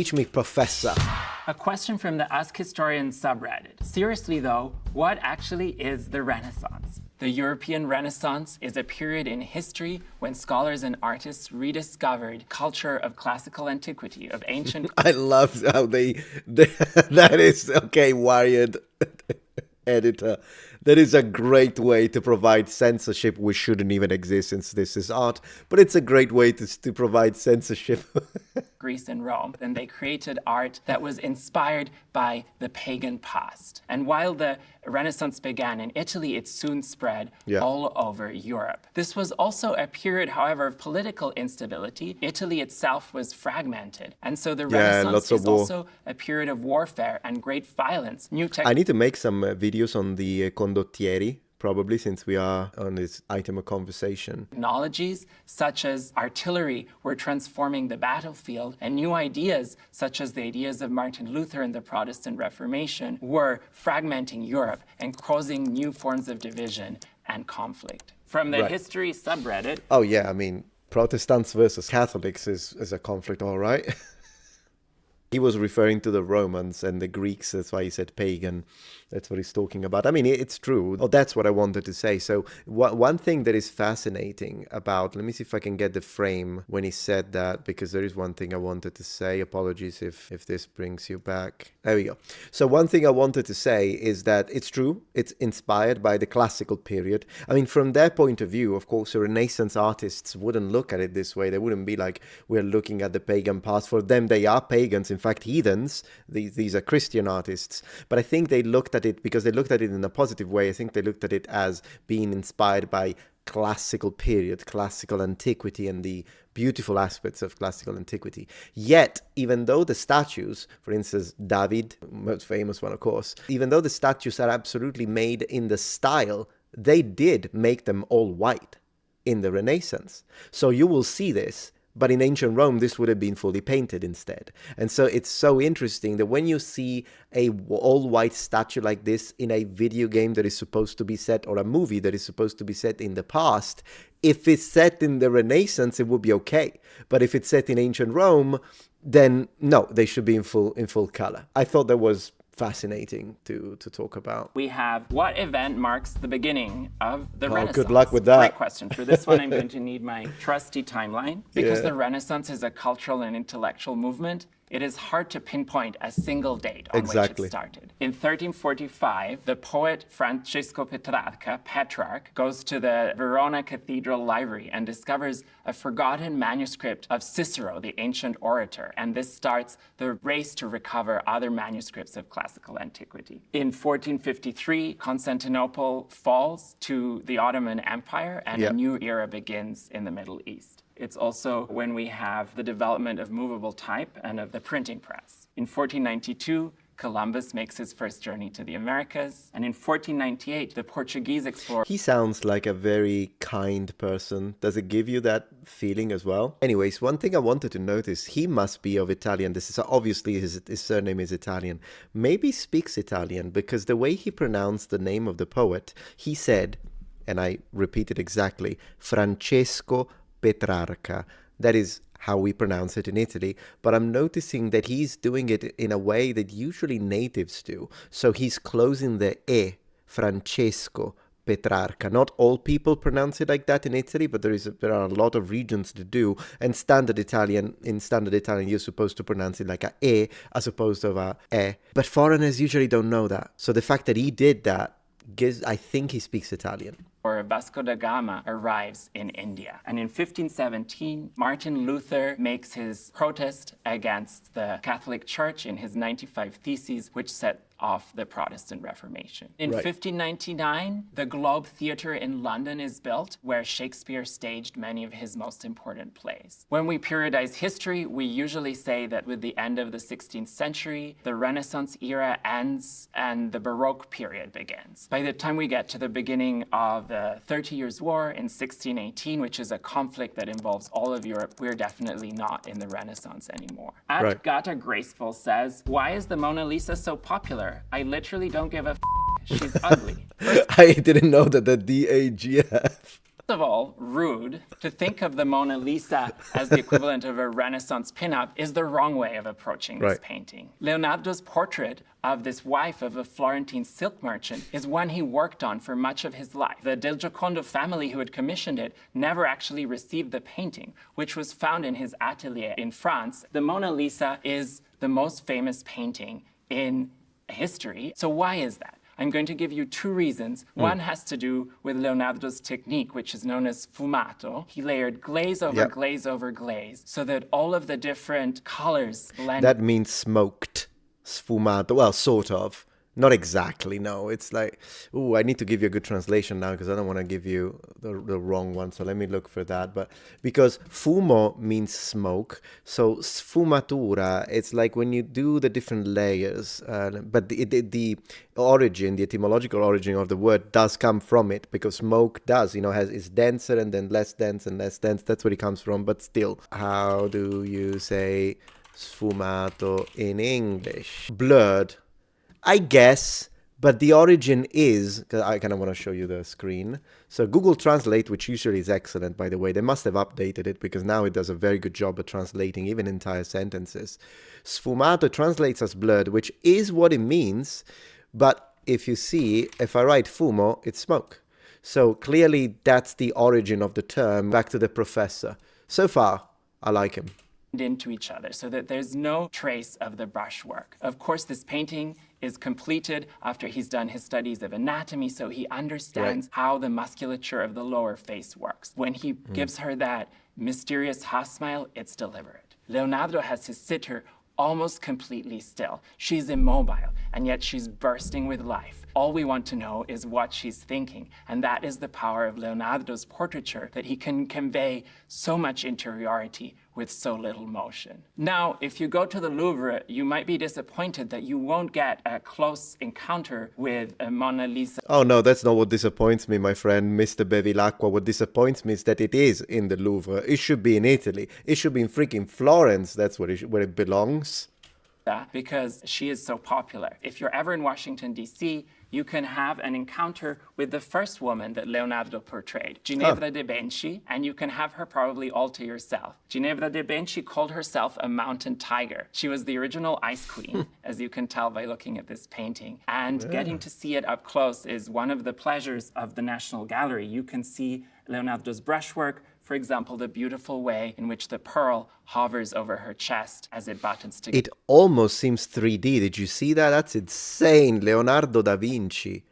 Teach me, professor. A question from the Ask Historians subreddit. Seriously though, what actually is the Renaissance? The European Renaissance is a period in history when scholars and artists rediscovered culture of classical antiquity, of ancient... I love how that is, okay, Wired editor. That is a great way to provide censorship, which shouldn't even exist since this is art, but it's a great way to provide censorship. Greece and Rome. Then they created art that was inspired by the pagan past. And while the Renaissance began in Italy, it soon spread all over Europe. This was also a period, however, of political instability. Italy itself was fragmented. And so the Renaissance is also a period of warfare and great violence. I need to make some videos on the condottieri, probably, since we are on this item of conversation. Technologies such as artillery were transforming the battlefield, and new ideas such as the ideas of Martin Luther and the Protestant Reformation were fragmenting Europe and causing new forms of division and conflict. From the history subreddit... Oh yeah, I mean, Protestants versus Catholics is a conflict, all right. He was referring to the Romans and the Greeks, that's why he said pagan. That's what he's talking about. I mean, it's true. Oh, that's what I wanted to say. So one thing that is fascinating about, let me see if I can get the frame when he said that, because there is one thing I wanted to say. Apologies if this brings you back. There we go. So one thing I wanted to say is that it's true. It's inspired by the classical period. I mean, from their point of view, of course, the Renaissance artists wouldn't look at it this way. They wouldn't be like, we're looking at the pagan past. For them, they are pagans. In fact, heathens. These are Christian artists. But I think they looked at it because they looked at it in a positive way. I think they looked at it as being inspired by classical period, classical antiquity, and the beautiful aspects of classical antiquity. Yet, even though the statues, for instance, David, most famous one, of course, even though the statues are absolutely made in the style, they did make them all white in the Renaissance. So you will see this. But in ancient Rome, this would have been fully painted instead. And so it's so interesting that when you see a all-white statue like this in a video game that is supposed to be set, or a movie that is supposed to be set in the past, if it's set in the Renaissance, it would be okay. But if it's set in ancient Rome, then no, they should be in full color. I thought that was fascinating to talk about. We have, what event marks the beginning of the Renaissance? Good luck with that. Great question. For this one, I'm going to need my trusty timeline. Because the Renaissance is a cultural and intellectual movement, it is hard to pinpoint a single date on which it started. In 1345, the poet Francesco Petrarch goes to the Verona Cathedral Library and discovers a forgotten manuscript of Cicero, the ancient orator, and this starts the race to recover other manuscripts of classical antiquity. In 1453, Constantinople falls to the Ottoman Empire, and a new era begins in the Middle East. It's also when we have the development of movable type and of the printing press. In 1492, Columbus makes his first journey to the Americas. And in 1498, the Portuguese explorer... He sounds like a very kind person. Does it give you that feeling as well? Anyways, one thing I wanted to notice, he must be of Italian. This is obviously his surname is Italian. Maybe he speaks Italian, because the way he pronounced the name of the poet, he said, and I repeat it exactly, Francesco Petrarca. That is how we pronounce it in Italy, but I'm noticing that he's doing it in a way that usually natives do. So he's closing the E, Francesco Petrarca. Not all people pronounce it like that in Italy, but there are a lot of regions that do. And in standard Italian, you're supposed to pronounce it like a E as opposed to a E. But foreigners usually don't know that. So the fact that he did that I think he speaks Italian. Or Vasco da Gama arrives in India. And in 1517, Martin Luther makes his protest against the Catholic Church in his 95 Theses, which set off the Protestant Reformation. In 1599, the Globe Theatre in London is built, where Shakespeare staged many of his most important plays. When we periodize history, we usually say that with the end of the 16th century, the Renaissance era ends and the Baroque period begins. By the time we get to the beginning of the 30 Years' War in 1618, which is a conflict that involves all of Europe, we're definitely not in the Renaissance anymore. Gata Graceful says, why is the Mona Lisa so popular? I literally don't give a f***. She's ugly. I didn't know that the DAGF of all, rude. To think of the Mona Lisa as the equivalent of a Renaissance pinup is the wrong way of approaching this painting. Leonardo's portrait of this wife of a Florentine silk merchant is one he worked on for much of his life. The Del Giocondo family who had commissioned it never actually received the painting, which was found in his atelier in France. The Mona Lisa is the most famous painting in history. So why is that? I'm going to give you two reasons. One has to do with Leonardo's technique, which is known as sfumato. He layered glaze over glaze over glaze so that all of the different colors blend. That means smoked. Sfumato. Well, sort of. Not exactly, no. It's like, I need to give you a good translation now because I don't want to give you the wrong one. So let me look for that. But because fumo means smoke, so sfumatura, it's like when you do the different layers. But the origin, the etymological origin of the word does come from it because smoke does, is denser and then less dense and less dense. That's where it comes from. But still, how do you say sfumato in English? Blurred. I guess, but the origin is, because I kind of want to show you the screen. So Google Translate, which usually is excellent, by the way, they must have updated it because now it does a very good job at translating even entire sentences. Sfumato translates as blurred, which is what it means. But if you see, if I write fumo, it's smoke. So clearly that's the origin of the term. Back to the professor. So far, I like him. Into each other so that there's no trace of the brushwork. Of course, this painting is completed after he's done his studies of anatomy, so he understands how the musculature of the lower face works. When he gives her that mysterious half smile, it's deliberate. Leonardo has his sitter almost completely still. She's immobile, and yet she's bursting with life. All we want to know is what she's thinking, and that is the power of Leonardo's portraiture, that he can convey so much interiority with so little motion. Now, if you go to the Louvre, you might be disappointed that you won't get a close encounter with a Mona Lisa. Oh no, that's not what disappoints me, my friend, Mr. Bevilacqua. What disappoints me is that it is in the Louvre. It should be in Italy. It should be in freaking Florence. That's where it belongs. Because she is so popular. If you're ever in Washington, D.C., you can have an encounter with the first woman that Leonardo portrayed, Ginevra de' Benci, and you can have her probably all to yourself. Ginevra de' Benci called herself a mountain tiger. She was the original ice queen, as you can tell by looking at this painting. And getting to see it up close is one of the pleasures of the National Gallery. You can see Leonardo's brushwork, for example, the beautiful way in which the pearl hovers over her chest as it buttons together. It almost seems 3D. Did you see that? That's insane. Leonardo da Vinci.